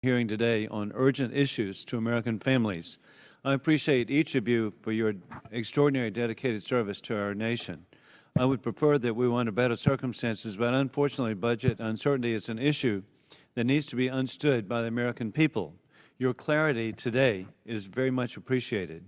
hearing today on urgent issues to American families. I appreciate each of you for your extraordinary dedicated service to our nation. I would prefer that we were under better circumstances, but unfortunately budget uncertainty is an issue that needs to be understood by the American people. Your clarity today is very much appreciated.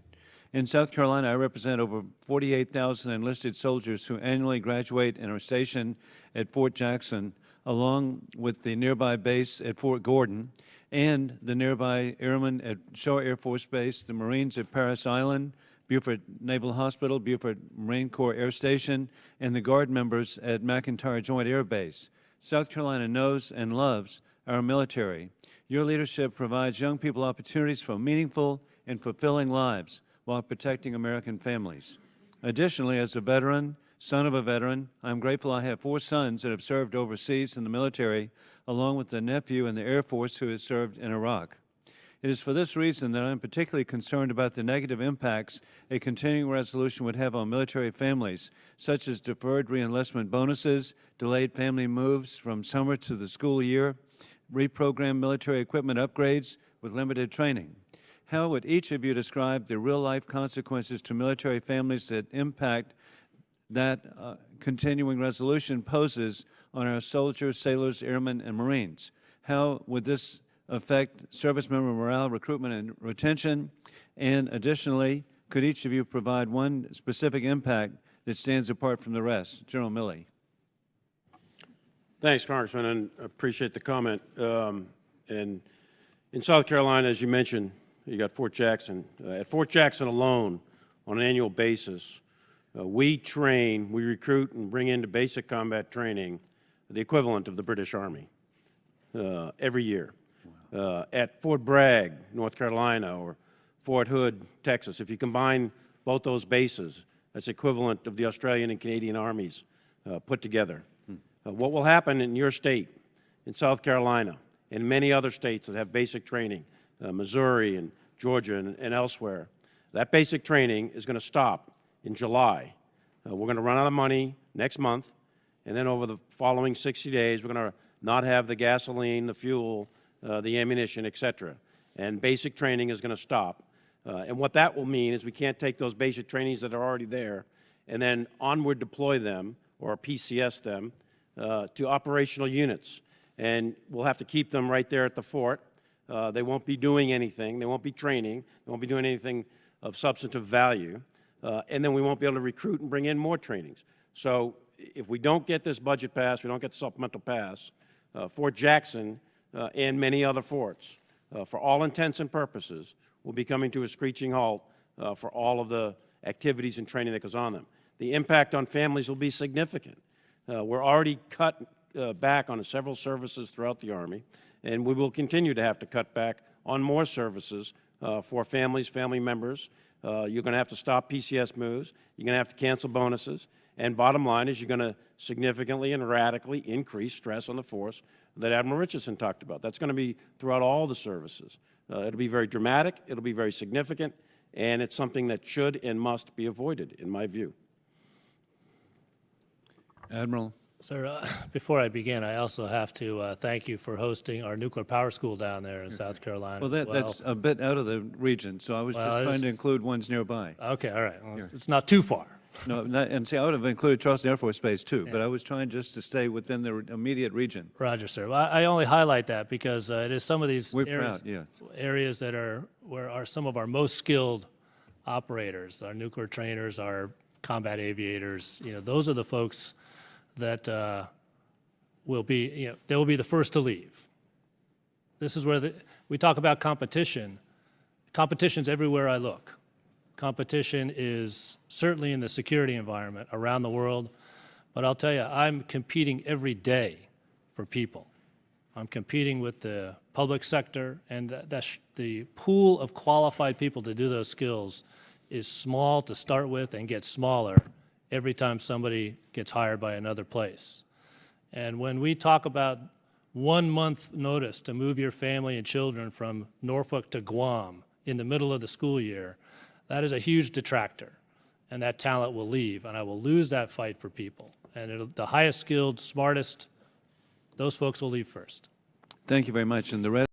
In South Carolina, I represent over 48,000 enlisted soldiers who annually graduate and are stationed at Fort Jackson, along with the nearby base at Fort Gordon and the nearby airmen at Shaw Air Force Base, the Marines at Parris Island, Beaufort Naval Hospital, Beaufort Marine Corps Air Station, and the Guard members at McEntire Joint Air Base. South Carolina knows and loves our military. Your leadership provides young people opportunities for meaningful and fulfilling lives while protecting American families. Additionally, as a veteran, son of a veteran, I'm grateful I have 4 sons that have served overseas in the military, along with a nephew in the Air Force who has served in Iraq. It is for this reason that I'm particularly concerned about the negative impacts a continuing resolution would have on military families, such as deferred reenlistment bonuses, delayed family moves from summer to the school year, reprogrammed military equipment upgrades with limited training. How would each of you describe the real-life consequences to military families that impact that continuing resolution poses on our soldiers, sailors, airmen, and Marines? How would this affect service member morale, recruitment, and retention? And additionally, could each of you provide one specific impact that stands apart from the rest? General Milley. Thanks, Congressman, and appreciate the comment. And in South Carolina, as you mentioned, you got Fort Jackson. At Fort Jackson alone, on an annual basis, we train, we recruit, and bring into basic combat training the equivalent of the British Army every year. Wow. At Fort Bragg, North Carolina, or Fort Hood, Texas, if you combine both those bases, that's equivalent of the Australian and Canadian armies put together. What will happen in your state, in South Carolina, and many other states that have basic training, Missouri and Georgia and elsewhere, that basic training is going to stop in July. We're going to run out of money next month, and then over the following 60 days, we're going to not have the gasoline, the fuel, the ammunition, etc. And basic training is going to stop. And what that will mean is we can't take those basic trainings that are already there and then onward deploy them or PCS them to operational units. And we'll have to keep them right there at the fort. They won't be doing anything. They won't be training. They won't be doing anything of substantive value. And then we won't be able to recruit and bring in more trainings. So if we don't get this budget passed, we don't get the supplemental pass, Fort Jackson and many other forts, for all intents and purposes, will be coming to a screeching halt for all of the activities and training that goes on them. The impact on families will be significant. We're already cut back on several services throughout the Army, and we will continue to have to cut back on more services for families, family members. You're going to have to stop PCS moves. You're going to have to cancel bonuses. And bottom line is you're going to significantly and radically increase stress on the force that Admiral Richardson talked about. That's going to be throughout all the services. It'll be very dramatic. It'll be very significant. And it's something that should and must be avoided, in my view. Admiral. Sir, before I begin, I also have to thank you for hosting our nuclear power school down there in South Carolina. Well, that's a bit out of the region, so I was just trying to include ones nearby. Okay, all right. Well, it's not too far. No, and see, I would have included Charleston Air Force Base too, but I was trying just to stay within the immediate region. Roger, sir. Well, I only highlight that because it is some of these areas that are where are some of our most skilled operators, our nuclear trainers, our combat aviators. You know, those are the folks that will be, they will be the first to leave. This is where we talk about competition. Competition's everywhere I look. Competition is certainly in the security environment around the world, but I'll tell you, I'm competing every day for people. I'm competing with the public sector, and the pool of qualified people to do those skills is small to start with and gets smaller every time somebody gets hired by another place. And when we talk about 1 month notice to move your family and children from Norfolk to Guam in the middle of the school year, that is a huge detractor, and that talent will leave, and I will lose that fight for people. And the highest skilled, smartest, those folks will leave first. Thank you very much. And the rest